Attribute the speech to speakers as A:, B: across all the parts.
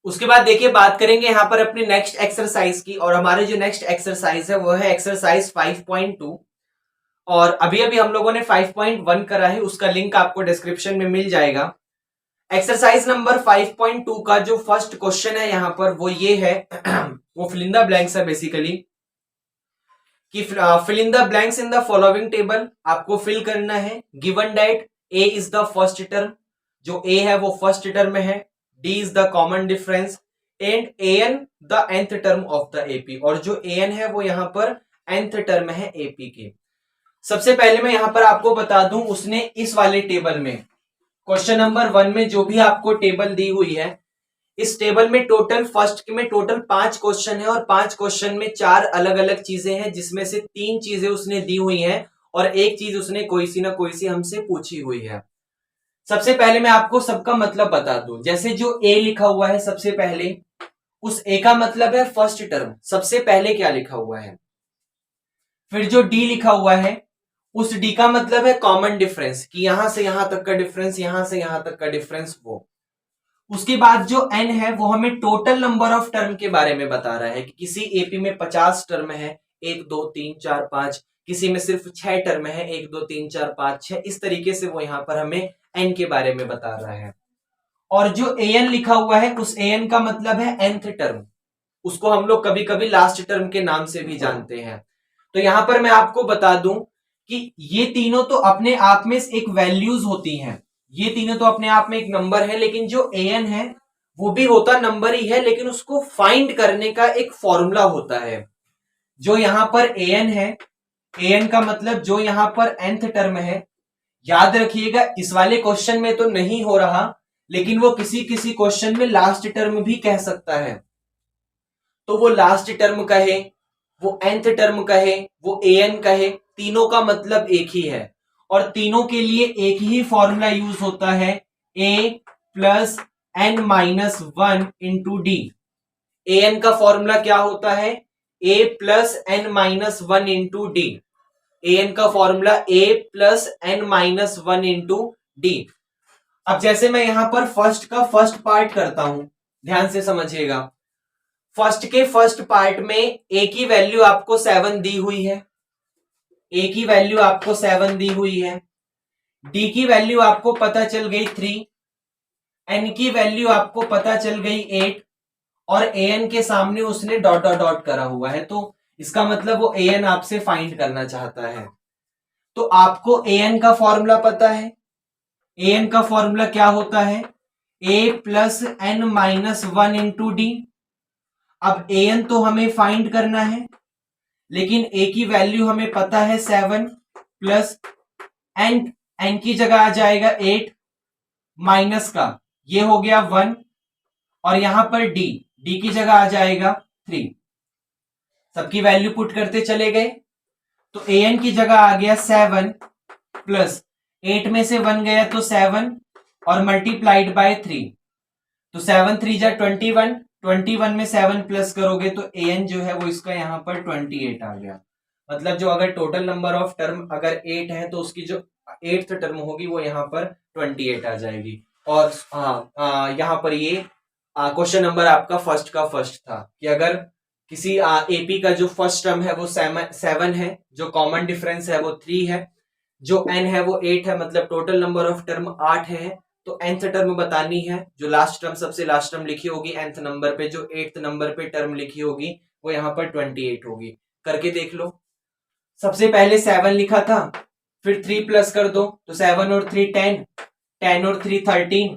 A: उसके बाद देखिए बात करेंगे यहाँ पर अपनी नेक्स्ट एक्सरसाइज की, और हमारे जो नेक्स्ट एक्सरसाइज है वो है एक्सरसाइज 5.2। और अभी अभी हम लोगों ने 5.1 करा है, उसका लिंक आपको डिस्क्रिप्शन में मिल जाएगा। एक्सरसाइज नंबर 5.2 का जो फर्स्ट क्वेश्चन है यहाँ पर वो ये है वो फिल इन द ब्लैंक्स है बेसिकली, कि फिल इन द ब्लैंक्स इन द फॉलोइंग टेबल। आपको फिल करना है given that A is the first term, जो ए है वो फर्स्ट टर्म है, D is the common difference, and A N the nth term of the AP, और जो ए एन है वो यहां पर nth टर्म है एपी के। सबसे पहले मैं यहां पर आपको बता दूं, उसने इस वाले टेबल में क्वेश्चन नंबर 1 में जो भी आपको टेबल दी हुई है, इस टेबल में टोटल फर्स्ट में टोटल 5 क्वेश्चन है, और 5 क्वेश्चन में 4 अलग अलग चीजें हैं, जिसमें से 3 चीजें उसने दी हुई हैं और एक चीज उसने कोई सी ना कोई सी हमसे पूछी हुई है। सबसे पहले मैं आपको सबका मतलब बता दूं, जैसे जो ए लिखा हुआ है सबसे पहले, उस ए का मतलब है फर्स्ट टर्म, सबसे पहले क्या लिखा हुआ है। फिर जो डी लिखा हुआ है, उस डी का मतलब है कॉमन डिफरेंस, कि यहां से यहां तक का डिफरेंस, यहां से यहां तक का डिफरेंस वो। उसके बाद जो एन है वो हमें टोटल नंबर ऑफ टर्म के बारे में बता रहा है, कि किसी एपी में 50 टर्म है, 1 2 3 4 5, किसी में सिर्फ 6 टर्म है, 1 2 3 4 5 6, इस तरीके से वो यहां पर हमें एन के बारे में बता रहा है। और जो ए एन लिखा हुआ है, उस ए एन का मतलब है nth टर्म, उसको हम लोग कभी कभी लास्ट टर्म के नाम से भी जानते हैं। तो यहां पर मैं आपको बता दूं कि ये तीनों तो अपने आप में एक वैल्यूज होती हैं, ये तीनों तो अपने आप में एक नंबर है, लेकिन जो ए एन है वो भी होता नंबर ही है, लेकिन उसको फाइंड करने का एक फॉर्मूला होता है। जो यहां पर ए एन है, ए एन का मतलब जो यहां पर nth टर्म है, याद रखिएगा इस वाले क्वेश्चन में तो नहीं हो रहा, लेकिन वो किसी किसी क्वेश्चन में लास्ट टर्म भी कह सकता है। तो वो लास्ट टर्म कहे, वो nth टर्म कहे, वो ए एन कहे, तीनों का मतलब एक ही है, और तीनों के लिए एक ही फॉर्मूला यूज होता है, a plus N minus 1 into D. A N का फॉर्मूला क्या होता है, a plus N minus 1 into D. A N का formula a plus N minus 1 into D. अब जैसे मैं यहां पर फर्स्ट का फर्स्ट पार्ट करता हूं, ध्यान से समझिएगा। फर्स्ट के फर्स्ट पार्ट में ए की वैल्यू आपको 7 दी हुई है, ए की वैल्यू आपको 7 दी हुई है, डी की वैल्यू आपको पता चल गई 3, एन की वैल्यू आपको पता चल गई 8, और ए एन के सामने उसने डॉट डॉट डॉट करा हुआ है, तो इसका मतलब वो ए एन आपसे फाइंड करना चाहता है। तो आपको ए एन का फॉर्मूला पता है, ए एन का फॉर्मूला क्या होता है, A plus N minus 1 into D. अब ए एन तो हमें फाइंड करना है, लेकिन ए की वैल्यू हमें पता है 7, प्लस एन, एन की जगह आ जाएगा 8, माइनस का ये हो गया 1, और यहां पर डी, डी की जगह आ जाएगा 3। सबकी वैल्यू पुट करते चले गए, तो ए एन की जगह आ गया 7 प्लस 8 में से 1 गया तो 7, और मल्टीप्लाइड बाय 3, तो 7 3 जा 21, 21 में 7 प्लस करोगे तो ए एन जो है वो इसका यहाँ पर 28 आ गया। मतलब जो अगर टोटल नंबर ऑफ टर्म अगर 8 है, तो उसकी जो 8th टर्म होगी वो यहाँ पर 28 आ जाएगी। और यहाँ पर ये क्वेश्चन नंबर आपका फर्स्ट का फर्स्ट था, कि अगर किसी एपी का जो फर्स्ट टर्म है वो 7 है, जो कॉमन डिफरेंस है वो 3 है, जो एन है वो 8 है, मतलब टोटल नंबर ऑफ टर्म 8 है, तो nth टर्म बतानी है, जो लास्ट टर्म सबसे लास्ट टर्म लिखी होगी nth नंबर पे, जो 8th नंबर पे टर्म लिखी होगी वो यहाँ पर 28 होगी। करके देख लो। सबसे पहले 7 लिखा था, फिर 3 प्लस कर दो, तो 7 और 3 10, 10 और 3 13,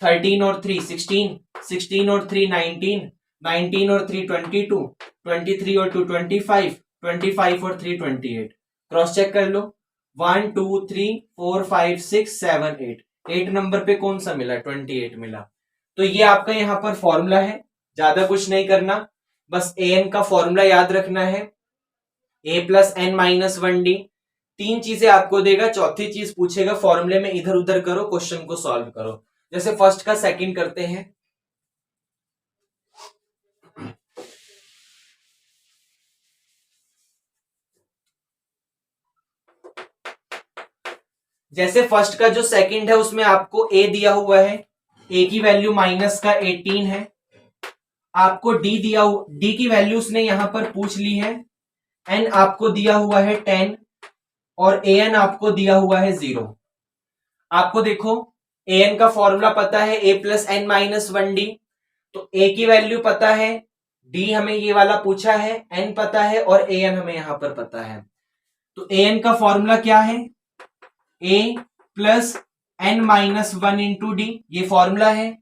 A: 13 और 3 16, 16 और 3 19, 19 और 3 22, 23 और 2 25, 25 और 3 28। क्रॉस चेक कर लो, 1 2 3 4 5 6 7 8, 8 नंबर पे कौन सा मिला, 28 मिला। तो ये आपका यहाँ पर फॉर्मूला है, ज्यादा कुछ नहीं करना, बस ए एन का फॉर्मूला याद रखना है, A plus N minus 1 D. 3 चीजें आपको देगा, चौथी चीज पूछेगा, फॉर्मूले में इधर उधर करो, क्वेश्चन को सॉल्व करो। जैसे फर्स्ट का सेकंड करते हैं। जैसे फर्स्ट का जो सेकंड है उसमें आपको ए दिया हुआ है, ए की वैल्यू माइनस का 18 है, आपको डी की वैल्यू उसने यहां पर पूछ ली है, एन आपको दिया हुआ है 10 और ए एन आपको दिया हुआ है 0। आपको देखो ए एन का फॉर्मूला पता है A plus N minus 1 D, तो ए की वैल्यू पता है, डी हमें ये वाला पूछा है, एन पता है और ए एन हमें यहां पर पता है। तो ए एन का फॉर्मूला क्या है, A plus N minus 1 D, ये फॉर्मूला है।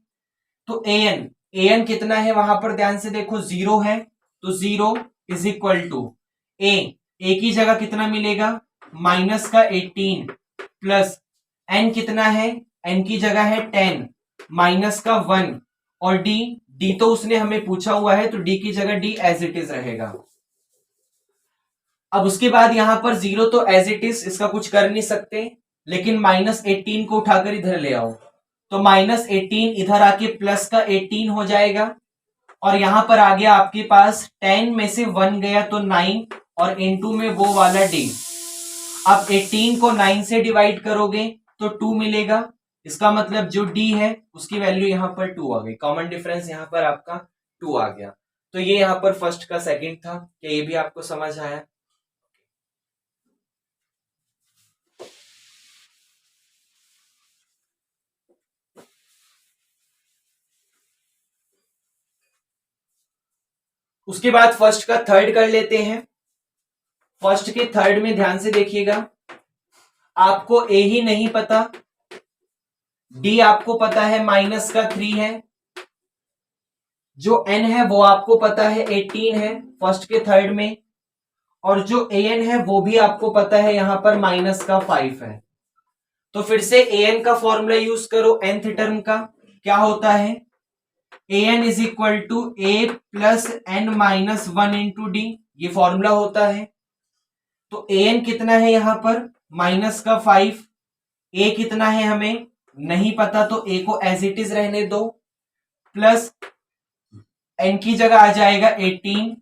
A: तो ए एन कितना है वहां पर ध्यान से देखो 0 है, तो 0 इज इक्वल टू ए की जगह कितना मिलेगा माइनस का 18 प्लस एन कितना है, एन की जगह है 10 माइनस का 1 और डी तो उसने हमें पूछा हुआ है, तो डी की जगह डी एज इट इज रहेगा। अब उसके बाद यहां पर 0 तो एज इट इज, इसका कुछ कर नहीं सकते, लेकिन माइनस 18 को उठाकर इधर ले आओ, तो माइनस 18 इधर आके प्लस का 18 हो जाएगा और यहां पर आ गया आपके पास 10 में से 1 गया तो 9 और इनटू में वो वाला डी। अब 18 को 9 से डिवाइड करोगे तो 2 मिलेगा, इसका मतलब जो डी है उसकी वैल्यू यहां पर 2 आ गई, कॉमन डिफरेंस यहां पर आपका 2 आ गया। तो ये यहां पर फर्स्ट का सेकंड था, क्या ये भी आपको समझ आया? उसके बाद फर्स्ट का थर्ड कर लेते हैं। फर्स्ट के थर्ड में ध्यान से देखिएगा, आपको ए ही नहीं पता, डी आपको पता है माइनस का 3 है, जो एन है वो आपको पता है 18 है फर्स्ट के थर्ड में, और जो ए एन है वो भी आपको पता है यहां पर माइनस का 5 है। तो फिर से ए एन का फॉर्मूला यूज करो nth टर्म का, क्या होता है A N is equal to A plus N minus 1 D, ये फॉर्मूला होता है। तो ए एन कितना है यहां पर माइनस का 5, ए कितना है हमें नहीं पता, तो ए को एज इट इज रहने दो, प्लस एन की जगह आ जाएगा 18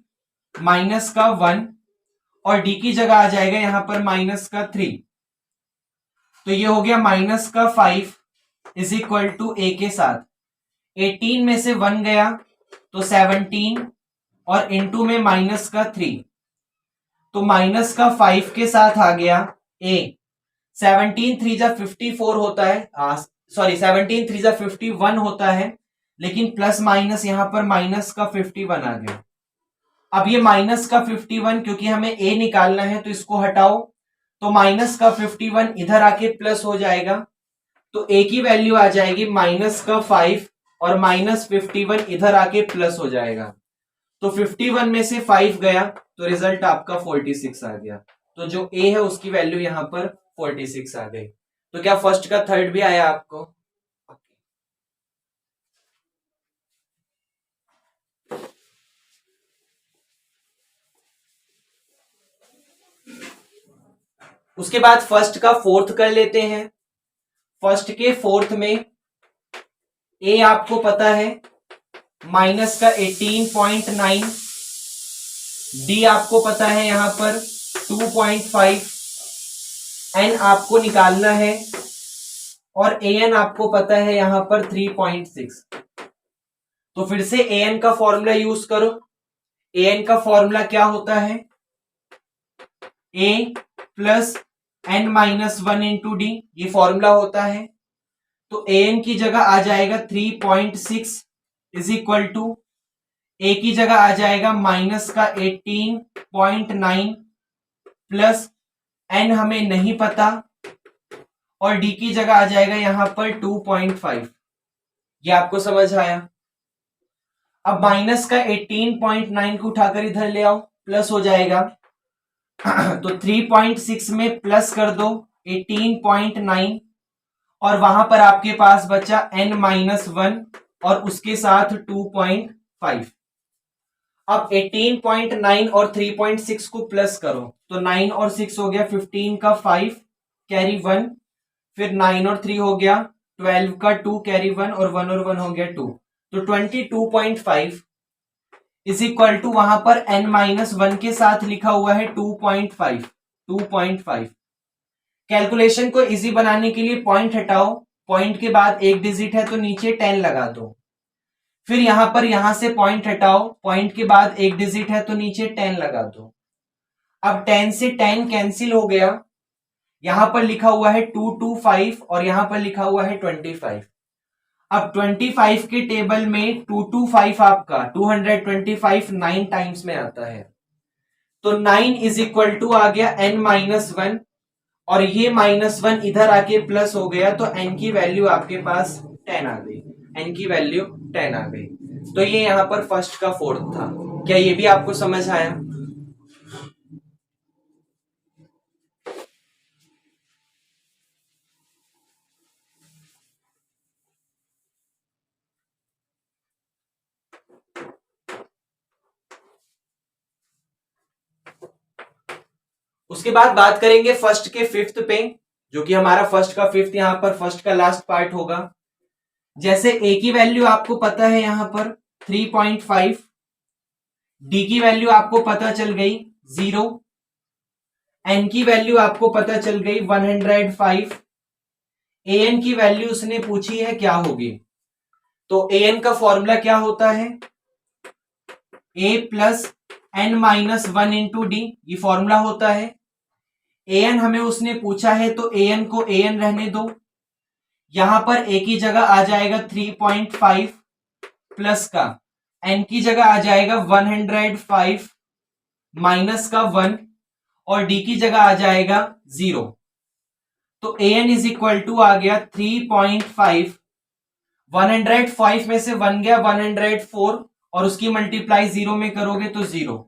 A: माइनस का 1 और डी की जगह आ जाएगा यहां पर माइनस का 3। तो ये हो गया माइनस का 5 इज इक्वल टू ए के साथ 18 में से 1 गया तो 17 और इनटू में माइनस का 3, तो माइनस का 5 के साथ आ गया ए। 17 3 जा 54 होता है, सॉरी 17 3 जा 51 होता है, लेकिन प्लस माइनस यहां पर माइनस का 51 आ गया। अब ये माइनस का 51 क्योंकि हमें ए निकालना है तो इसको हटाओ, तो माइनस का 51 इधर आके प्लस हो जाएगा, तो ए की वैल्यू आ जाएगी माइनस का 5 और माइनस 51 इधर आके प्लस हो जाएगा, तो 51 में से 5 गया तो रिजल्ट आपका 46 आ गया। तो जो ए है उसकी वैल्यू यहां पर 46 आ गई। तो क्या फर्स्ट का थर्ड भी आया आपको? उसके बाद फर्स्ट का फोर्थ कर लेते हैं। फर्स्ट के फोर्थ में ए आपको पता है माइनस का 18.9, डी आपको पता है यहां पर 2.5, एन आपको निकालना है और ए एन आपको पता है यहां पर 3.6। तो फिर से ए एन का फॉर्मूला यूज करो। ए एन का फॉर्मूला क्या होता है, A plus N minus 1 D, ये फॉर्मूला होता है। तो ए एन की जगह आ जाएगा 3.6 इज इक्वल टू ए की जगह आ जाएगा माइनस का 18.9 प्लस एन हमें नहीं पता और डी की जगह आ जाएगा यहां पर 2.5। ये आपको समझ आया? अब माइनस का 18.9 को उठाकर इधर ले आओ, प्लस हो जाएगा तो 3.6 में प्लस कर दो 18.9 और वहां पर आपके पास बचा n माइनस 1 और उसके साथ 2.5। अब 18.9 और 3.6 को प्लस करो तो 9 और 6 हो गया 15 का 5 कैरी 1, फिर 9 और 3 हो गया 12 का 2 कैरी 1 और 1 और 1 हो गया 2, तो 22.5 इज इक्वल टू वहां पर n माइनस 1 के साथ लिखा हुआ है 2.5। कैलकुलेशन को इजी बनाने के लिए पॉइंट हटाओ, पॉइंट के बाद एक डिजिट है तो नीचे 10 लगा दो, फिर यहां से पॉइंट हटाओ, पॉइंट के बाद एक डिजिट है तो नीचे 10 लगा दो। अब 10 से 10 कैंसिल हो गया, यहां पर लिखा हुआ है 225 और यहां पर लिखा हुआ है 25। अब 25 के टेबल में 225 आपका 225 9 टाइम्स में आता है, तो 9 इज इक्वल टू आ गया n-1 और ये -1 इधर आके प्लस हो गया, तो n की वैल्यू आपके पास 10 आ गई, n की वैल्यू 10 आ गई। तो ये यहां पर फर्स्ट का फोर्थ था। क्या ये भी आपको समझ आया? उसके बाद बात करेंगे फर्स्ट के फिफ्थ पे, जो कि हमारा फर्स्ट का फिफ्थ यहां पर फर्स्ट का लास्ट पार्ट होगा। जैसे ए की वैल्यू आपको पता है यहां पर 3.5, डी की वैल्यू आपको पता चल गई 0, एन की वैल्यू आपको पता चल गई 105, ए एन की वैल्यू उसने पूछी है क्या होगी। तो ए एन का फॉर्मूला क्या होता है, A plus n-1 into D, ये फॉर्मूला होता है। ए एन हमें उसने पूछा है तो ए एन को ए एन रहने दो, यहां पर ए की जगह आ जाएगा 3.5 प्लस का एन की जगह आ जाएगा 105 माइनस का 1 और डी की जगह आ जाएगा 0। तो ए एन इज इक्वल टू आ गया 3.5, 105 में से 1 गया 104 और उसकी मल्टीप्लाई 0 में करोगे तो 0,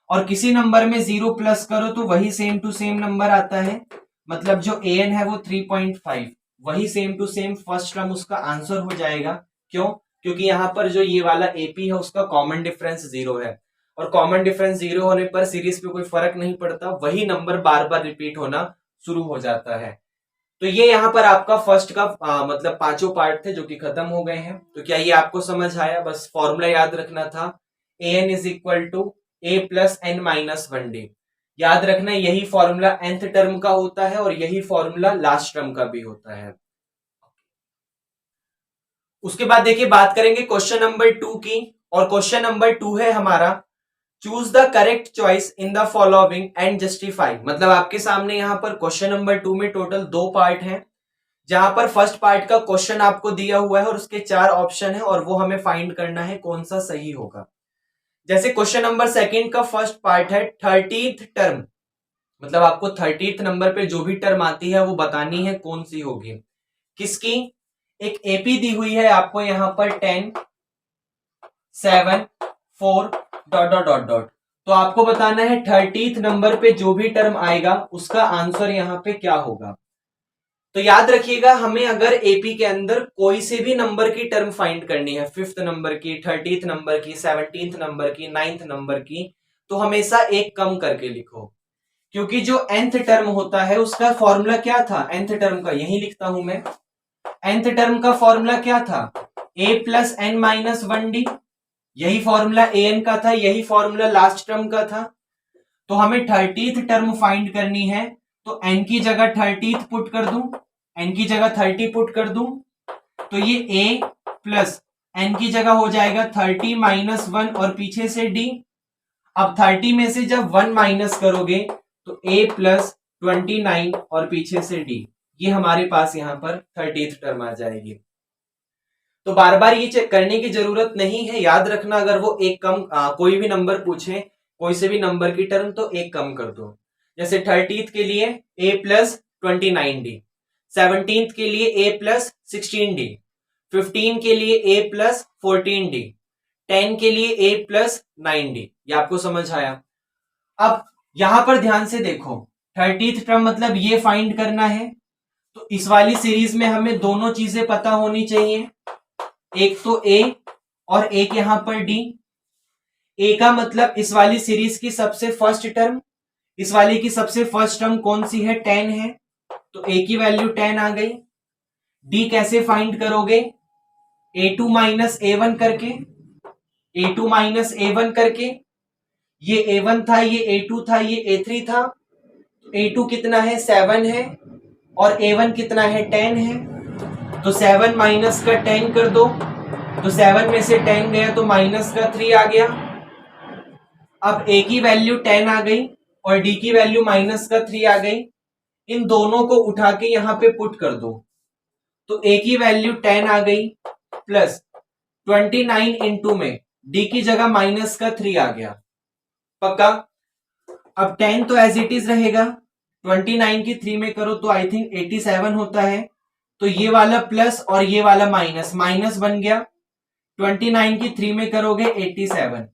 A: और किसी नंबर में 0 प्लस करो तो वही सेम टू सेम नंबर आता है, मतलब जो ए एन है वो 3.5, वही same to same first term उसका आंसर हो जाएगा। क्यों? क्योंकि यहां पर जो ये वाला एपी है उसका कॉमन डिफरेंस 0 है, और कॉमन डिफरेंस 0 होने पर सीरीज पे कोई फर्क नहीं पड़ता, वही नंबर बार बार रिपीट होना शुरू हो जाता है। तो ये यहाँ पर आपका फर्स्ट का मतलब पांचों पार्ट थे जो कि खत्म हो गए हैं। तो क्या ये आपको समझ आया? बस फॉर्मूला याद रखना था, A N is equal to A plus n-1 D. याद रखना यही फॉर्मूला nth टर्म का होता है और यही फॉर्मूला लास्ट टर्म का भी होता है। उसके बाद देखिए बात करेंगे क्वेश्चन नंबर 2 की, और क्वेश्चन नंबर 2 है हमारा choose the correct choice in द फॉलोइंग एंड जस्टिफाई। मतलब आपके सामने यहां पर क्वेश्चन नंबर 2 में टोटल 2 पार्ट हैं, जहां पर फर्स्ट पार्ट का क्वेश्चन आपको दिया हुआ है और उसके 4 ऑप्शन है और वो हमें फाइंड करना है कौन सा सही होगा। जैसे क्वेश्चन नंबर सेकंड का फर्स्ट पार्ट है 30th टर्म, मतलब आपको 30th नंबर पे जो भी टर्म आती है वो बतानी है कौन सी होगी। किसकी? एक एपी दी हुई है आपको यहां पर 10, 7, 4 डॉट डॉट डॉट डॉट, तो आपको बताना है 30th नंबर पे जो भी टर्म आएगा उसका आंसर यहां पे क्या होगा। तो याद रखिएगा हमें अगर एपी के अंदर कोई से भी नंबर की टर्म फाइंड करनी है, 5th नंबर की, 30th नंबर की, 17th नंबर की, 9th नंबर की, तो हमेशा एक कम करके लिखो, क्योंकि जो nth टर्म होता है उसका फॉर्मूला क्या था nth टर्म का, यही लिखता हूं मैं। nth टर्म का फॉर्मूला क्या था, a प्लस n-1 डी, यही फॉर्मूला an का था, यही फॉर्मूला लास्ट टर्म का था। तो हमें 30th टर्म फाइंड करनी है, तो n की जगह 30th पुट कर दूं, n की जगह 30 पुट कर दूं, तो ये a प्लस n की जगह हो जाएगा 30 माइनस 1 और पीछे से d। अब 30 में से जब 1 माइनस करोगे तो a प्लस 29 और पीछे से d, ये हमारे पास यहां पर 30th टर्म आ जाएगी। तो बार बार ये चेक करने की जरूरत नहीं है, याद रखना अगर वो एक कम कोई भी नंबर पूछे, कोई से भी नंबर की टर्म, तो एक कम कर दो। जैसे 30th के लिए a प्लस 29 डी, 17th के लिए a प्लस 16 डी, 15 के लिए a प्लस 14 डी, 10 के लिए a प्लस 9 डी। ये आपको समझ आया? अब यहां पर ध्यान से देखो, 30th टर्म मतलब ये फाइंड करना है, तो इस वाली सीरीज में हमें दोनों चीजें पता होनी चाहिए, एक तो a और एक यहां पर d। a का मतलब इस वाली सीरीज की सबसे फर्स्ट टर्म, इस वाली की सबसे फर्स्ट टर्म कौन सी है, 10 है, तो a की वैल्यू 10 आ गई। d कैसे फाइंड करोगे, a2 माइनस a1 करके, a2 माइनस a1 करके, ये a1 था, ये a2 था, ये a3 था, a2 कितना है 7 है और a1 कितना है 10 है, तो 7 माइनस का 10 कर दो, तो 7 में से 10 गया तो माइनस का 3 आ गया। अब a की वैल्यू 10 आ गई और d की वैल्यू माइनस का 3 आ गई। इन दोनों को उठा के यहां पे पुट कर दो तो a की वैल्यू 10 आ गई प्लस 29 इंटू में d की जगह माइनस का 3 आ गया। पक्का? अब 10 तो एज इट इज रहेगा, 29 की 3 में करो तो आई थिंक 87 होता है। तो ये वाला प्लस और ये वाला माइनस, माइनस बन गया। 29 की 3 में करोगे 87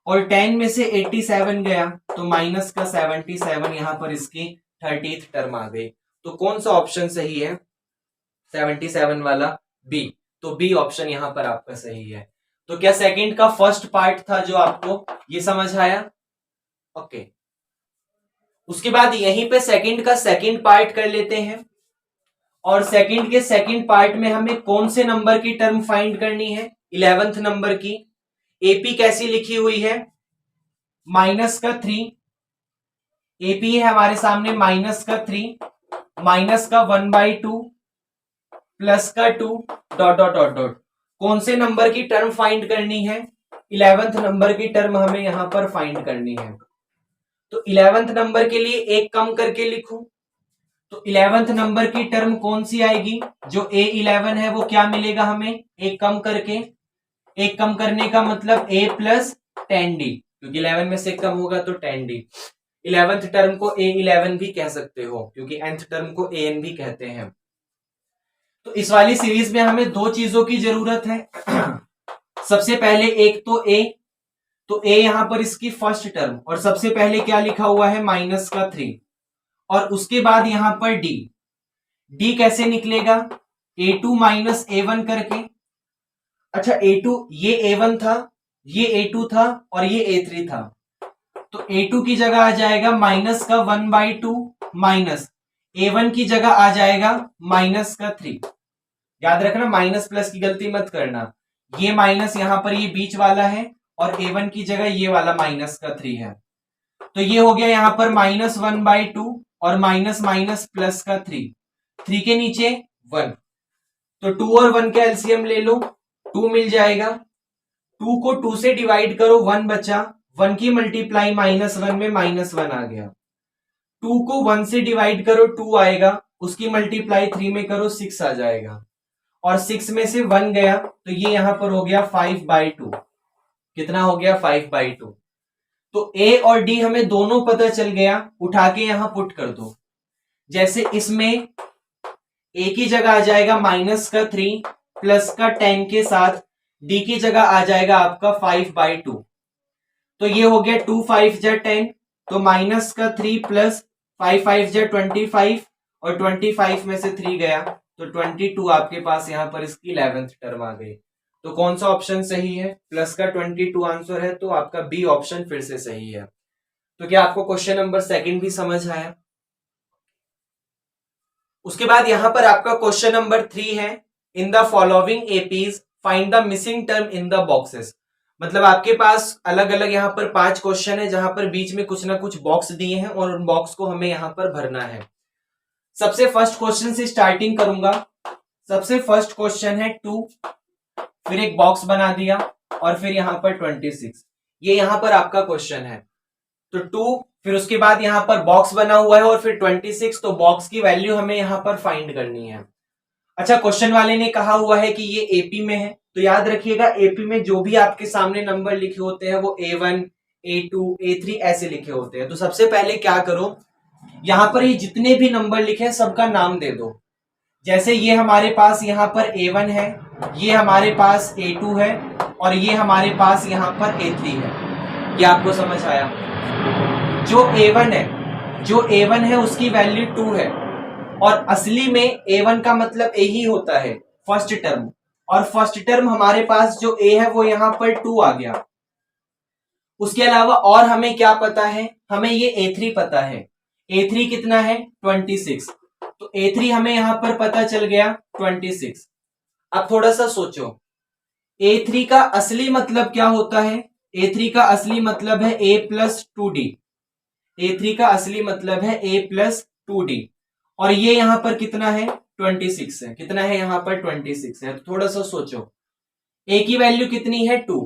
A: और 10 में से 87 गया तो माइनस का 77, यहां पर इसकी 30th टर्म आ गई। तो कौन सा ऑप्शन सही है? 77 वाला बी। तो बी ऑप्शन यहां पर आपका सही है। तो क्या सेकंड का फर्स्ट पार्ट था जो आपको ये समझ आया? ओके। उसके बाद यहीं पे सेकंड का सेकंड पार्ट कर लेते हैं और सेकंड के सेकंड पार्ट में हमें कौन से नंबर की टर्म फाइंड करनी है? 11th नंबर की। एपी कैसी लिखी हुई है? माइनस का 3। एपी है हमारे सामने माइनस का 3, माइनस का 1/2 प्लस का 2 डॉट डॉट डॉट डॉट। कौन से नंबर की टर्म फाइंड करनी है? 11th नंबर की टर्म हमें यहां पर फाइंड करनी है। तो 11th नंबर के लिए एक कम करके लिखूं तो 11th नंबर की टर्म कौन सी आएगी? जो A11 है वो क्या मिलेगा हमें? एक कम करके, एक कम करने का मतलब A प्लस 10D, क्योंकि 11 में से कम होगा तो 10D। 11th टर्म को A11 भी कह सकते हो क्योंकि nth टर्म को AN भी कहते हैं। तो इस वाली सीरीज में हमें दो चीजों की जरूरत है। सबसे पहले एक तो A, तो A यहां पर इसकी फर्स्ट टर्म और सबसे पहले क्या लिखा हुआ है? माइनस का 3। और उसके बाद यहां पर D। D कैसे निकलेगा? A2 माइनस A1 करके। अच्छा A2, ये A1 था, ये A2 था और ये A3 था। तो A2 की जगह आ जाएगा माइनस का 1/2 माइनस A1 की जगह आ जाएगा माइनस का 3। याद रखना माइनस प्लस की गलती मत करना। ये माइनस यहां पर ये बीच वाला है और A1 की जगह ये वाला माइनस का 3 है। तो ये हो गया यहां पर माइनस 1/2 और माइनस माइनस प्लस का 3 के नीचे 1। तो 2 और 1 का एलसीएम ले लो, 2 मिल जाएगा। 2 को 2 से डिवाइड करो, 1 बचा। 1 की मल्टीप्लाई -1 में -1 आ गया। 2 को 1 से डिवाइड करो, 2 आएगा। उसकी मल्टीप्लाई 3 में करो, 6 आ जाएगा। और 6 में से 1 गया तो ये यहां पर हो गया 5/2। कितना हो गया? 5/2। तो A और D हमें दोनों पता चल गया, उठा के यहां पुट कर दो। जैसे इसमें A की जगह आ जाएगा माइनस का 3 प्लस का 10 के साथ D की जगह आ जाएगा आपका 5/2। तो ये हो गया 2 5 जा 10, तो माइनस का 3 प्लस 5 5 जा 25 और 25 में से 3 गया तो 22 आपके पास यहां पर इसकी 11th टर्म आ गई। तो कौन सा ऑप्शन सही है? प्लस का 22 आंसर है, तो आपका बी ऑप्शन फिर से सही है। तो क्या आपको क्वेश्चन नंबर सेकंड भी समझ आया? उसके बाद यहां पर आपका क्वेश्चन नंबर 3 है, इन द following APs find the missing term in the boxes. मतलब आपके पास अलग अलग यहां पर 5 क्वेश्चन है जहां पर बीच में कुछ ना कुछ बॉक्स दिए हैं और उन बॉक्स को हमें यहां पर भरना है। सबसे फर्स्ट क्वेश्चन से स्टार्टिंग करूंगा। सबसे फर्स्ट क्वेश्चन है 2, फिर एक बॉक्स बना दिया और फिर यहां पर 26। ये यहां पर आपका क्वेश्चन है। तो 2, फिर उसके बाद यहां पर बॉक्स बना हुआ है और फिर 26, तो बॉक्स की वैल्यू हमें यहां पर फाइंड करनी है। अच्छा, क्वेश्चन वाले ने कहा हुआ है कि ये एपी में है, तो याद रखिएगा एपी में जो भी आपके सामने नंबर लिखे होते हैं वो A1, A2, A3 ऐसे लिखे होते हैं। तो सबसे पहले क्या करो, यहां पर ये जितने भी नंबर लिखे हैं सबका नाम दे दो। जैसे ये हमारे पास यहाँ पर A1 है, ये हमारे पास A2 है और ये हमारे पास यहाँ पर A3 है। ये आपको समझ आया? जो A1 है उसकी वैल्यू 2 है और असली में A1 का मतलब A ही होता है, फर्स्ट टर्म। और फर्स्ट टर्म हमारे पास जो A है वो यहाँ पर 2 आ गया। उसके अलावा और हमें क्या पता है? हमें ये A3 पता है। A3 कितना है? 26। तो A3 हमें यहां पर पता चल गया 26। अब थोड़ा सा सोचो, A3 का असली मतलब क्या होता है? A3 का असली मतलब है A प्लस 2D। A3 का असली मतलब है A प्लस 2D और ये यहां पर कितना है? 26 है। कितना है? यहां पर 26 है। तो थोड़ा सा सोचो, ए की वैल्यू कितनी है 2।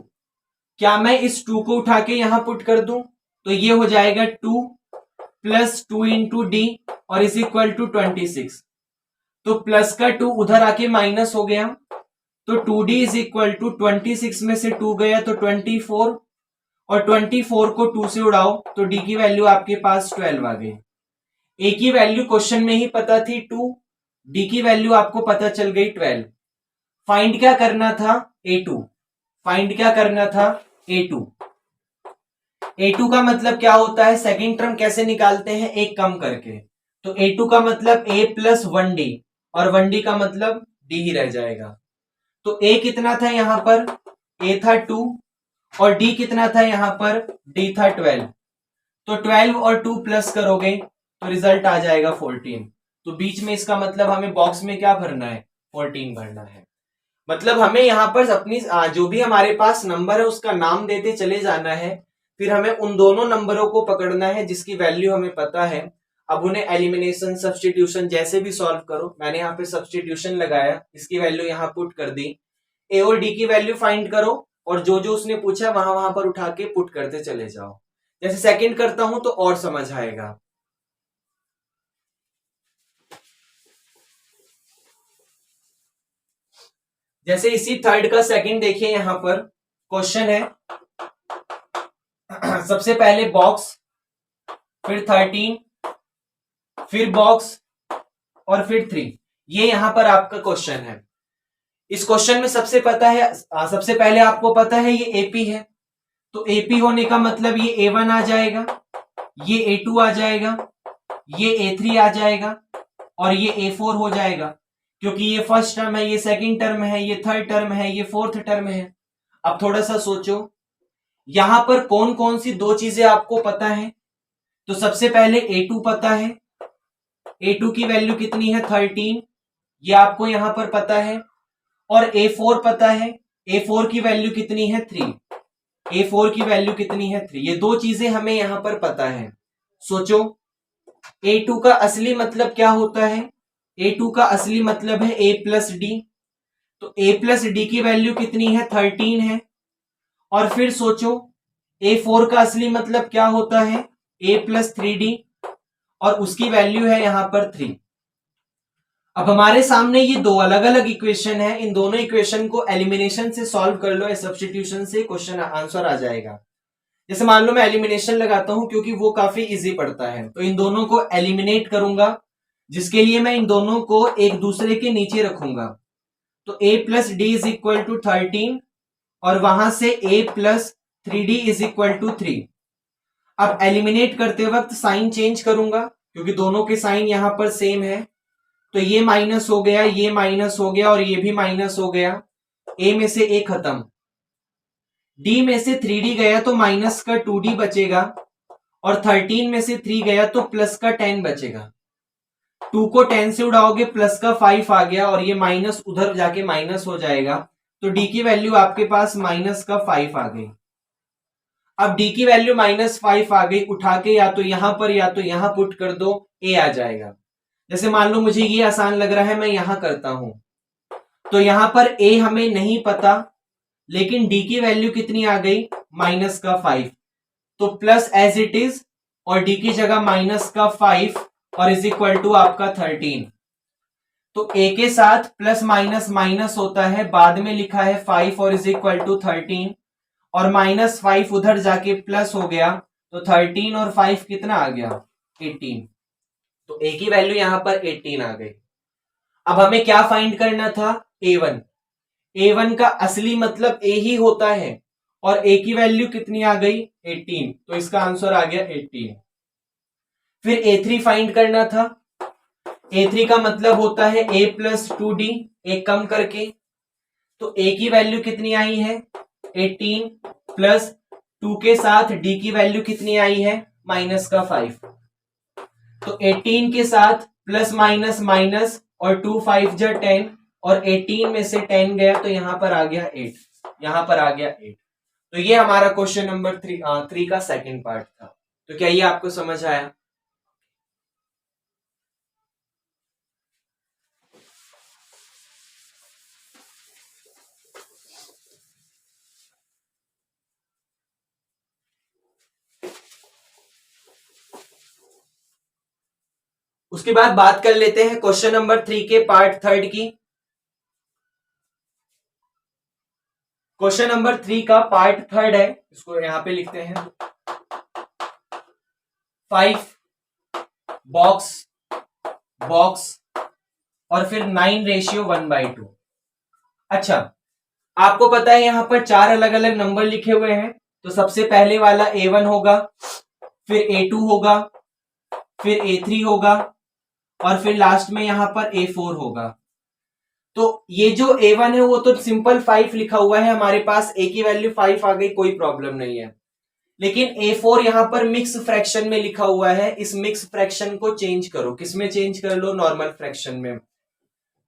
A: क्या मैं इस 2 को उठा के यहां पुट कर दूं, तो ये हो जाएगा 2 प्लस 2 इंटू डी और इज इक्वल टू 26। तो प्लस का 2 उधर आके माइनस हो गया, तो 2d इज इक्वल टू 26 में से 2 गया तो 24, और 24 को 2 से उड़ाओ तो डी की वैल्यू आपके पास 12 आ गई। ए की वैल्यू क्वेश्चन में ही पता थी 2, डी की वैल्यू आपको पता चल गई 12। फाइंड क्या करना था, A2। फाइंड क्या करना था, A2। A2 का मतलब क्या होता है, सेकेंड टर्म कैसे निकालते हैं, एक कम करके। तो A2 का मतलब A प्लस 1D, और 1D का मतलब D ही रह जाएगा। तो A कितना था यहां पर, A था 2, और D कितना था यहां पर, D था 12। तो 12 और 2 प्लस करोगे तो रिजल्ट आ जाएगा 14। तो बीच में इसका मतलब हमें बॉक्स में क्या भरना है, 14 भरना है। मतलब हमें यहाँ पर अपनी जो भी हमारे पास नंबर है उसका नाम देते चले जाना है, फिर हमें उन दोनों नंबरों को पकड़ना है जिसकी वैल्यू हमें पता है। अब उन्हें एलिमिनेशन, सब्स्टिट्यूशन जैसे भी सॉल्व करो। मैंने यहाँ पे सब्स्टिट्यूशन लगाया, इसकी वैल्यू यहाँ पुट कर दी। ए और डी की वैल्यू फाइंड करो, और जो जो उसने पूछा वहां वहां पर उठा के पुट करते चले जाओ। जैसे सेकंड करता हूं तो और समझ आएगा। जैसे इसी थर्ड का सेकंड देखिए, यहां पर क्वेश्चन है सबसे पहले बॉक्स, फिर 13, फिर बॉक्स, और फिर 3। ये यहां पर आपका क्वेश्चन है। इस क्वेश्चन में सबसे पहले आपको पता है ये एपी है, तो एपी होने का मतलब ये A1 आ जाएगा, ये A2 आ जाएगा, ये A3 आ जाएगा, और ये A4 हो जाएगा। क्योंकि ये फर्स्ट टर्म है, ये सेकंड टर्म है, ये थर्ड टर्म है, ये फोर्थ टर्म है। अब थोड़ा सा सोचो, यहां पर कौन कौन सी दो चीजें आपको पता है। तो सबसे पहले A2 पता है, A2 की वैल्यू कितनी है 13, ये आपको यहां पर पता है। और A4 पता है, A4 की वैल्यू कितनी है 3, A4 की वैल्यू कितनी है 3। ये दो चीजें हमें यहां पर पता है। सोचो, A2 का असली मतलब क्या होता है, A2 का असली मतलब है A प्लस डी। तो A प्लस डी की वैल्यू कितनी है 13 है। और फिर सोचो, A4 का असली मतलब क्या होता है, A प्लस 3D, और उसकी वैल्यू है यहां पर 3। अब हमारे सामने ये दो अलग अलग इक्वेशन है, इन दोनों इक्वेशन को एलिमिनेशन से सॉल्व कर लो या सब्स्टिट्यूशन से, क्वेश्चन आंसर आ जाएगा। जैसे मान लो मैं एलिमिनेशन लगाता हूं क्योंकि वो काफी इजी पड़ता है, तो इन दोनों को एलिमिनेट करूंगा, जिसके लिए मैं इन दोनों को एक दूसरे के नीचे रखूंगा। तो A plus D is equal to 13, और वहां से A plus 3D is equal to 3। अब एलिमिनेट करते वक्त साइन चेंज करूंगा क्योंकि दोनों के साइन यहां पर सेम है। तो ये माइनस हो गया, ये माइनस हो गया, और ये भी माइनस हो गया। ए में से ए खत्म, डी में से 3D गया तो माइनस का 2D बचेगा, और 13 में से 3 गया तो प्लस का 10 बचेगा। 2 को 10 से उड़ाओगे प्लस का 5 आ गया, और ये माइनस उधर जाके माइनस हो जाएगा। तो डी की वैल्यू आपके पास माइनस का 5 आ गई। अब डी की वैल्यू -5 आ गई, उठा के या तो यहां पर या तो यहां पुट कर दो, ए आ जाएगा। जैसे मान लो मुझे ये आसान लग रहा है, मैं यहां करता हूं। तो यहां पर ए हमें नहीं पता, लेकिन डी की वैल्यू कितनी आ गई, -5। तो प्लस एज इट इज, और डी की जगह -5, और इज इक्वल टू आपका 13। तो ए के साथ प्लस माइनस माइनस होता है, बाद में लिखा है 5 और इज इक्वल टू 13, और -5 उधर जाके प्लस हो गया, तो 13 और 5 कितना आ गया, 18। तो ए की वैल्यू यहां पर 18 आ गई। अब हमें क्या फाइंड करना था, A1। A1 का असली मतलब A ही होता है, और A की वैल्यू कितनी आ गई 18, तो इसका आंसर आ गया 18। फिर A3 फाइंड करना था। A3 का मतलब होता है A प्लस 2D, एक कम करके। तो A की वैल्यू कितनी आई है 18, प्लस 2 के साथ D की वैल्यू कितनी आई है -5। तो 18 के साथ प्लस माइनस माइनस, और 2 5 जा 10, और 18 में से 10 गया तो यहां पर आ गया 8, यहां पर आ गया 8। तो ये हमारा क्वेश्चन नंबर 3 का सेकंड पार्ट था। तो क्या ये आपको समझ आया। उसके बाद बात कर लेते हैं क्वेश्चन नंबर 3 के पार्ट थर्ड की। क्वेश्चन नंबर 3 का पार्ट थर्ड है, इसको यहां पे लिखते हैं 5 बॉक्स बॉक्स और फिर 9:1/2। अच्छा, आपको पता है यहां पर 4 अलग अलग नंबर लिखे हुए हैं, तो सबसे पहले वाला A1 होगा, फिर A2 होगा, फिर A3 होगा और फिर लास्ट में यहां पर A4 होगा। तो ये जो A1 है वो तो सिंपल 5 लिखा हुआ है हमारे पास, A की वैल्यू 5 आ गई, कोई प्रॉब्लम नहीं है। लेकिन A4 यहां पर मिक्स फ्रैक्शन में लिखा हुआ है, इस मिक्स फ्रैक्शन को चेंज करो, किसमें चेंज कर लो, नॉर्मल फ्रैक्शन में।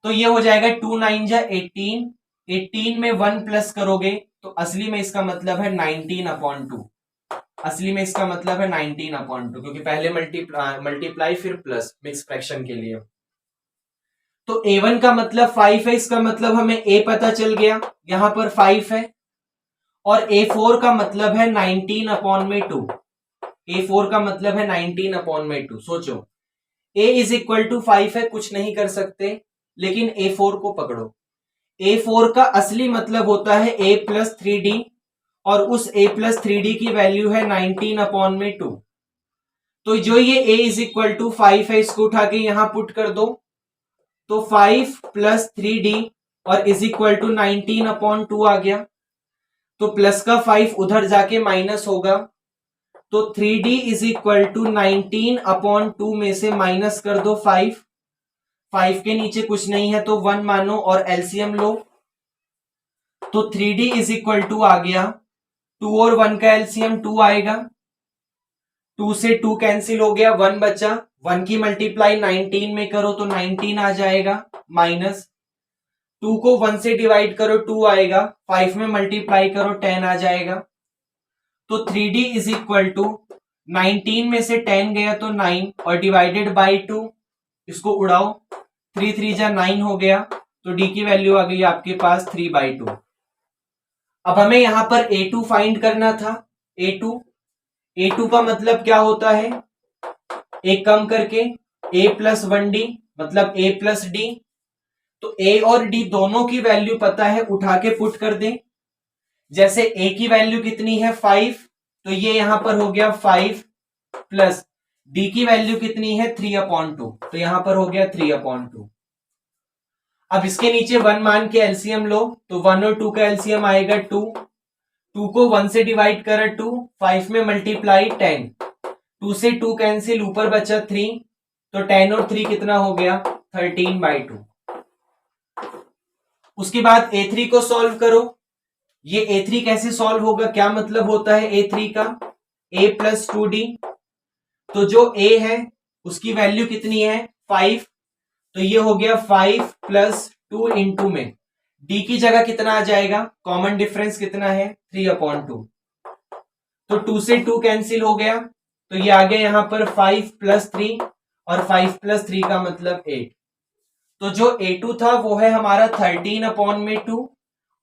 A: तो ये हो जाएगा 2 9 जा 18, 18 में 1 प्लस करोगे तो असली में इसका मतलब है 19/2, असली में इसका मतलब है 19/2, क्योंकि पहले मल्टीप्लाई फिर प्लस मिक्स फ्रैक्शन के लिए। तो A1 का मतलब 5 है, इसका मतलब हमें A पता चल गया, यहां पर 5 है। और A4 का मतलब है 19/2, A4 का मतलब है 19/2। सोचो A इज इक्वल टू 5 है, कुछ नहीं कर सकते, लेकिन A4 को पकड़ो। A4 का असली मतलब होता है A प्लस 3D, और उस A प्लस 3D की वैल्यू है 19/2। तो जो ये A इज इक्वल टू 5 है, इसको उठा के यहां पुट कर दो, तो 5 प्लस 3D और इज इक्वल टू 19/2 आ गया। तो प्लस का 5 उधर जाके माइनस होगा, तो 3D इज इक्वल टू 19/2 में से माइनस कर दो 5, 5 के नीचे कुछ नहीं है तो 1 मानो और एलसीएम लो। तो 3D इज इक्वल टू आ गया, 2 और 1 का एलसीएम 2 आएगा, 2 से 2 कैंसिल हो गया, 1 बचा, 1 की मल्टीप्लाई 19 में करो तो 19 आ जाएगा, माइनस 2 को 1 से डिवाइड करो 2 आएगा, 5 में मल्टीप्लाई करो 10 आ जाएगा। तो 3D इज इक्वल टू 19 में से 10 गया तो 9 और डिवाइडेड बाई 2, इसको उड़ाओ, 3 3 जा 9 हो गया, तो D की वैल्यू आ गई आपके पास 3/2। अब हमें यहां पर A2 फाइंड करना था। A2 का मतलब क्या होता है, एक कम करके A प्लस 1D मतलब A प्लस D। तो A और D दोनों की वैल्यू पता है, उठा के पुट कर दें। जैसे A की वैल्यू कितनी है 5, तो ये यहां पर हो गया 5 प्लस D की वैल्यू कितनी है 3/2, तो यहां पर हो गया 3/2। अब इसके नीचे 1 मान के एलसीएम लो, तो 1 और 2 का एलसीएम आएगा 2, 2 को 1 से डिवाइड करा 2, 5 में मल्टीप्लाई 10, 2 से 2 कैंसिल, ऊपर बचा 3, तो 10 और 3 कितना हो गया 13/2। उसके बाद A3 को सॉल्व करो। ये A3 कैसे सॉल्व होगा, क्या मतलब होता है A3 का, A प्लस 2D। तो जो A है उसकी वैल्यू कितनी है 5, तो ये हो गया 5 प्लस 2 इंटू में D की जगह कितना आ जाएगा, कॉमन डिफरेंस कितना है 3/2, तो 2 से 2 कैंसिल हो गया, तो ये आ गया यहां पर 5 प्लस 3, और 5 प्लस 3 का मतलब 8। तो जो A2 था वो है हमारा 13/2,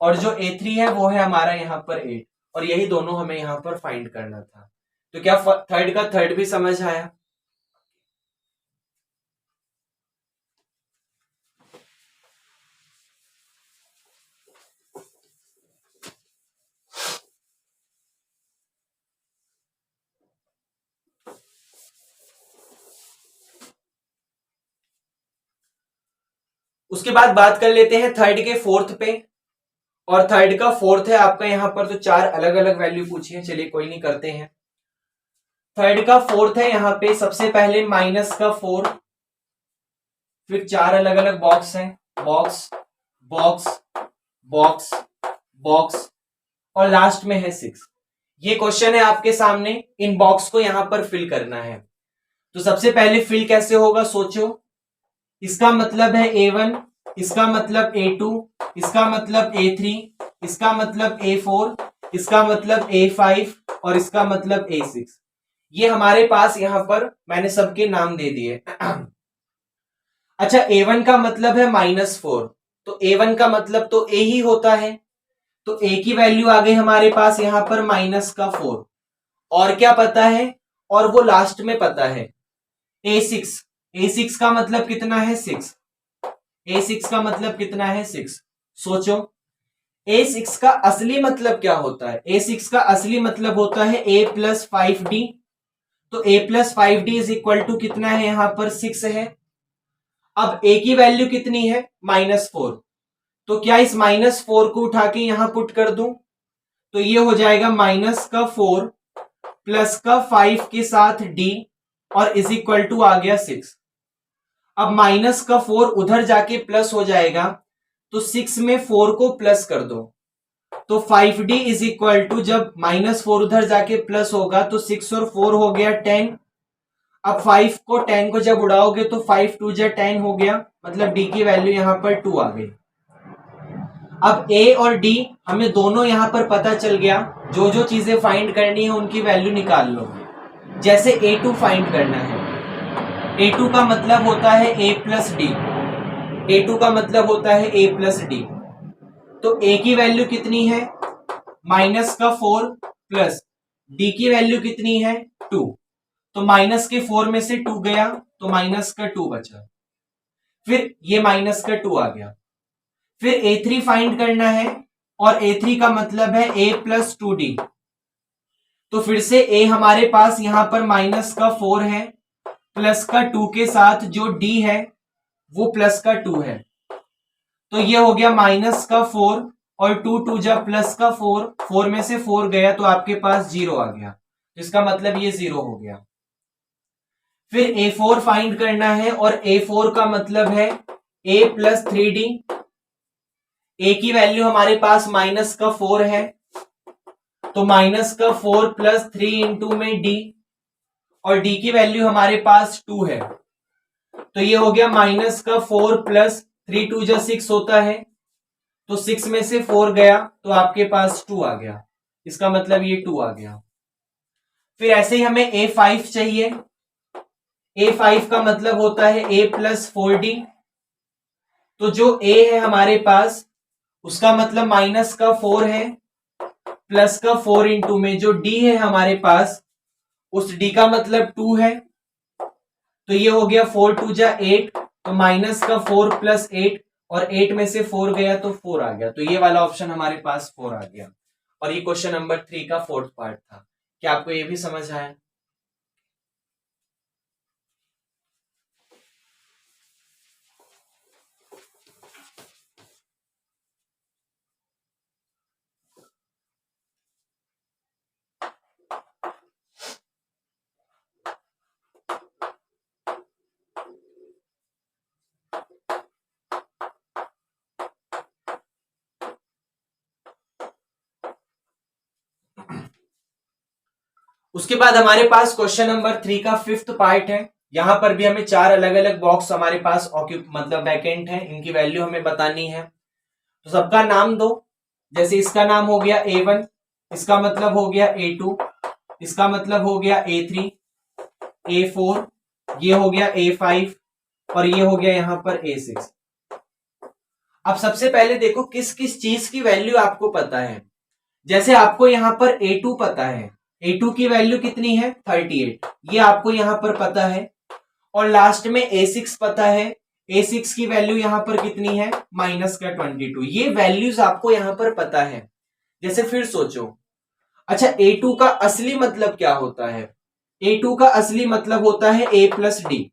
A: और जो A3 है वो है हमारा यहां पर 8, और यही दोनों हमें यहां पर फाइंड करना था। तो क्या थर्ड का थर्ड भी समझ आया। उसके बाद बात कर लेते हैं थर्ड के फोर्थ पे, और थर्ड का फोर्थ है आपका यहां पर, तो 4 अलग अलग वैल्यू पूछी है, चलिए कोई नहीं करते हैं। थर्ड का फोर्थ है यहां पे, सबसे पहले -4, फिर 4 अलग अलग बॉक्स हैं, बॉक्स बॉक्स बॉक्स बॉक्स, और लास्ट में है 6। ये क्वेश्चन है आपके सामने, इन बॉक्स को यहां पर फिल करना है। तो सबसे पहले फिल कैसे होगा सोचो, इसका मतलब है A1, इसका मतलब A2, इसका मतलब A3, इसका मतलब A4, इसका मतलब A5 और इसका मतलब A6। ये हमारे पास यहां पर मैंने सबके नाम दे दिए। अच्छा, A1 का मतलब है -4, तो A1 का मतलब तो A ही होता है, तो A की वैल्यू आ गई हमारे पास यहां पर -4, और क्या पता है, और वो लास्ट में पता है A6, A6 का मतलब कितना है 6, A6 का मतलब कितना है 6। सोचो A6 का असली मतलब क्या होता है, A6 का असली मतलब होता है A+5D। तो A+5D इज इक्वल टू कितना है, यहां पर 6 है। अब A की वैल्यू कितनी है -4, तो क्या इस -4 को उठा के यहां पुट कर दूं, तो ये हो जाएगा -4 +5 के साथ D और इज इक्वल टू आ गया 6। अब -4 उधर जाके प्लस हो जाएगा, तो 6 में 4 को प्लस कर दो, तो 5D इज इक्वल टू, जब -4 उधर जाके प्लस होगा तो 6 और 4 हो गया 10। अब 5 को 10 को जब उड़ाओगे तो 5 2 जा 10 हो गया, मतलब D की वैल्यू यहां पर 2 आ गई। अब A और D हमें दोनों यहां पर पता चल गया, जो जो चीजें फाइंड करनी है उनकी वैल्यू निकाल लो। जैसे A2 फाइंड करना है, A2 का मतलब होता है A+D, A2 का मतलब होता है A+D। तो A की वैल्यू कितनी है -4 प्लस D की वैल्यू कितनी है 2, तो माइनस के 4 में से 2 गया तो -2 बचा, फिर ये -2 आ गया। फिर A3 फाइंड करना है, और A3 का मतलब है A+2D। तो फिर से A हमारे पास यहां पर -4 है, +2 के साथ जो D है वो +2 है, तो ये हो गया -4 और 2 2 जब +4, 4 में से 4 गया तो आपके पास 0 आ गया, इसका मतलब ये 0 हो गया। फिर A4 फाइंड करना है, और A4 का मतलब है A+3D। A की वैल्यू हमारे पास -4 है, तो -4 + 3 इंटू में D, और D की वैल्यू हमारे पास 2 है, तो ये हो गया -4 + 3 2 जा 6 होता है, तो 6 में से 4 गया तो आपके पास 2 आ गया, इसका मतलब ये 2 आ गया। फिर ऐसे ही हमें A5 चाहिए, A5 का मतलब होता है A+4D। तो जो A है हमारे पास उसका मतलब -4 है, +4 इंटू में जो D है हमारे पास, उस D का मतलब 2 है, तो ये हो गया 4 2 जा 8, तो -4 + 8, और 8 में से 4 गया तो 4 आ गया, तो ये वाला ऑप्शन हमारे पास 4 आ गया। और ये क्वेश्चन नंबर 3 का 4th पार्ट था। क्या आपको ये भी समझ आया? उसके बाद हमारे पास क्वेश्चन नंबर 3 का 5th पार्ट है। यहां पर भी हमें 4 अलग अलग बॉक्स हमारे पास मतलब वैकेंट है, इनकी वैल्यू हमें बतानी है। तो सबका नाम दो, जैसे इसका नाम हो गया A1, इसका मतलब हो गया A2, इसका मतलब हो गया A3, A4, ये हो गया A5, और ये हो गया यहां पर A6। अब सबसे पहले देखो किस किस चीज की वैल्यू आपको पता है। जैसे आपको यहां पर A2 पता है, A2 की वैल्यू कितनी है 38, ये आपको यहां पर पता है। और लास्ट में A6 पता है, A6 की वैल्यू यहां पर कितनी है -22, ये वैल्यूज आपको यहां पर पता है। जैसे फिर सोचो, अच्छा A2 का असली मतलब क्या होता है? A2 का असली मतलब होता है A+D।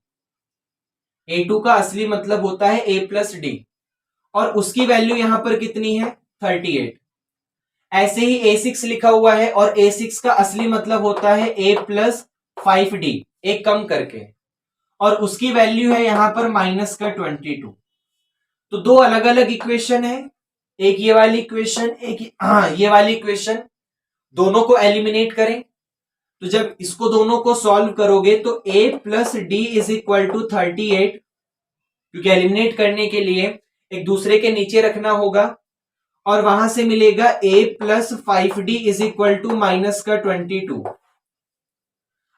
A: A2 का असली मतलब होता है A+D, और उसकी वैल्यू यहां पर कितनी है 38। ऐसे ही A6 लिखा हुआ है, और A6 का असली मतलब होता है A+5D, एक कम करके, और उसकी वैल्यू है यहां पर -22। तो दो अलग अलग इक्वेशन है, एक ये वाली इक्वेशन, एक ये वाली इक्वेशन, दोनों को एलिमिनेट करें। तो जब इसको दोनों को सॉल्व करोगे तो A+D इज इक्वल टू 38, क्योंकि एलिमिनेट करने के लिए एक दूसरे के नीचे रखना होगा, और वहां से मिलेगा A+5D इज इक्वल टू -22।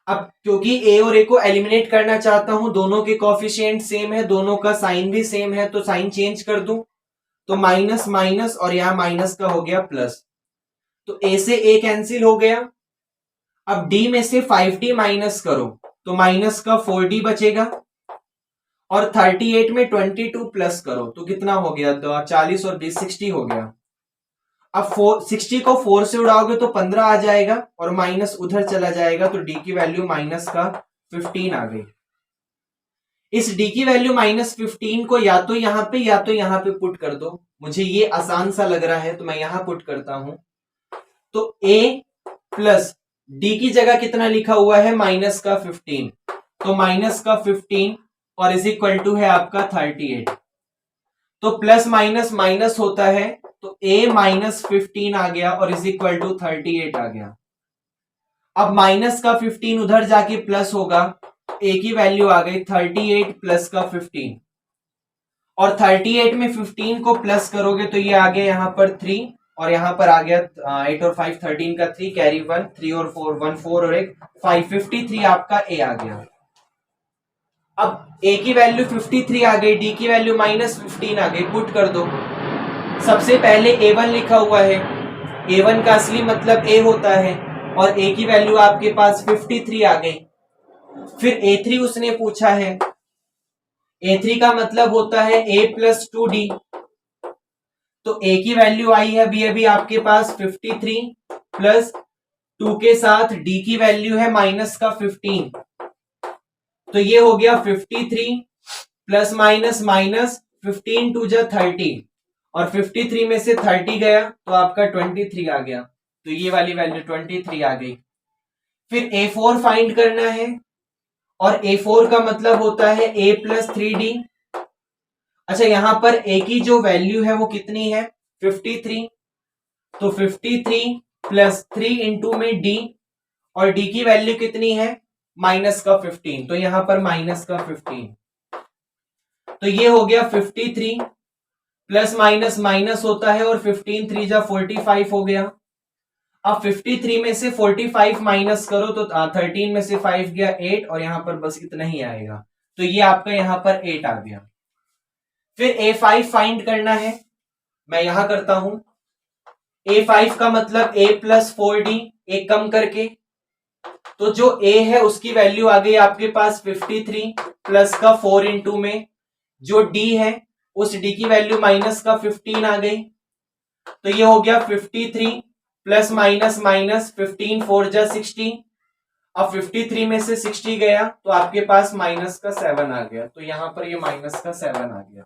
A: अब क्योंकि A और A को एलिमिनेट करना चाहता हूं, दोनों के कॉफिशिएंट सेम है, दोनों का साइन भी सेम है, तो साइन चेंज कर दूं, तो माइनस माइनस और यहां माइनस का हो गया प्लस, तो A से A कैंसिल हो गया। अब D में से 5D माइनस करो तो माइनस का 4D बचेगा, और 38 में 22 प्लस करो तो कितना हो गया, 40 और 20 60 हो गया। अब 60 को 4 से उड़ाओगे तो 15 आ जाएगा और माइनस उधर चला जाएगा, तो डी की वैल्यू माइनस का 15 आ गई। इस डी की वैल्यू माइनस 15 को या तो यहां पे पुट कर दो, मुझे ये आसान सा लग रहा है तो मैं यहां पुट करता हूं। तो a प्लस डी की जगह कितना लिखा हुआ है, माइनस का 15, तो माइनस का 15 और इज इक्वल टू है आपका 38। तो प्लस माइनस माइनस होता है, तो a माइनस 15 आ गया और इज इक्वल टू 38 आ गया। अब माइनस का 15 उधर जाके प्लस होगा, a की वैल्यू आ गई 38 प्लस का 15, और 38 में 15 को प्लस करोगे तो ये आ गया यहां पर 3, और यहां पर आ गया 8 और 5 13 का 3, कैरी 1, 3 और 4 1 4 और 1 5, 53 आपका a आ गया। अब a की वैल्यू 53 आ गई, d की वैल्यू माइनस 15 आ गई, पुट कर दो। सबसे पहले a1 लिखा हुआ है, a1 का असली मतलब a होता है, और a की वैल्यू आपके पास 53 आ गई। फिर a3 उसने पूछा है, a3 का मतलब होता है a प्लस 2d, तो a की वैल्यू आई है अभी अभी आपके पास 53 प्लस 2 के साथ d की वैल्यू है माइनस का 15, तो ये हो गया 53 प्लस माइनस माइनस 15 टू जा 30, और 53 में से 30 गया तो आपका 23 आ गया, तो ये वाली वैल्यू 23 आ गई। फिर a4 फाइंड करना है, और a4 का मतलब होता है a प्लस 3d। अच्छा, यहां पर a की जो वैल्यू है वो कितनी है, 53, तो 53 प्लस 3 इंटू में d, और d की वैल्यू कितनी है, माइनस का 15, तो यहां पर माइनस का 15, तो ये हो गया 53 प्लस माइनस माइनस होता है, और 15 3 जा 45 हो गया। अब 53 में से 45 माइनस करो तो 13 में से 5 गया 8, और यहां पर बस इतना ही आएगा, तो ये आपका यहां पर 8 आ गया। फिर a5 फाइंड करना है, मैं यहां करता हूं। a5 का मतलब a प्लस 4d, एक कम करके, तो जो a है उसकी वैल्यू आ गई आपके पास 53 प्लस का 4 इंटू में, जो d है उस d की वैल्यू माइनस का 15 आ गई, तो ये हो गया 53 प्लस माइनस माइनस 15 4 जा 60। अब 53 में से 60 गया तो आपके पास माइनस का 7 आ गया, तो यहां पर ये माइनस का 7 आ गया।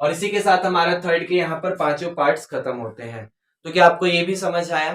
A: और इसी के साथ हमारा थर्ड के यहाँ पर पांचों पार्ट्स खत्म होते हैं। तो क्या आपको ये भी समझ आया?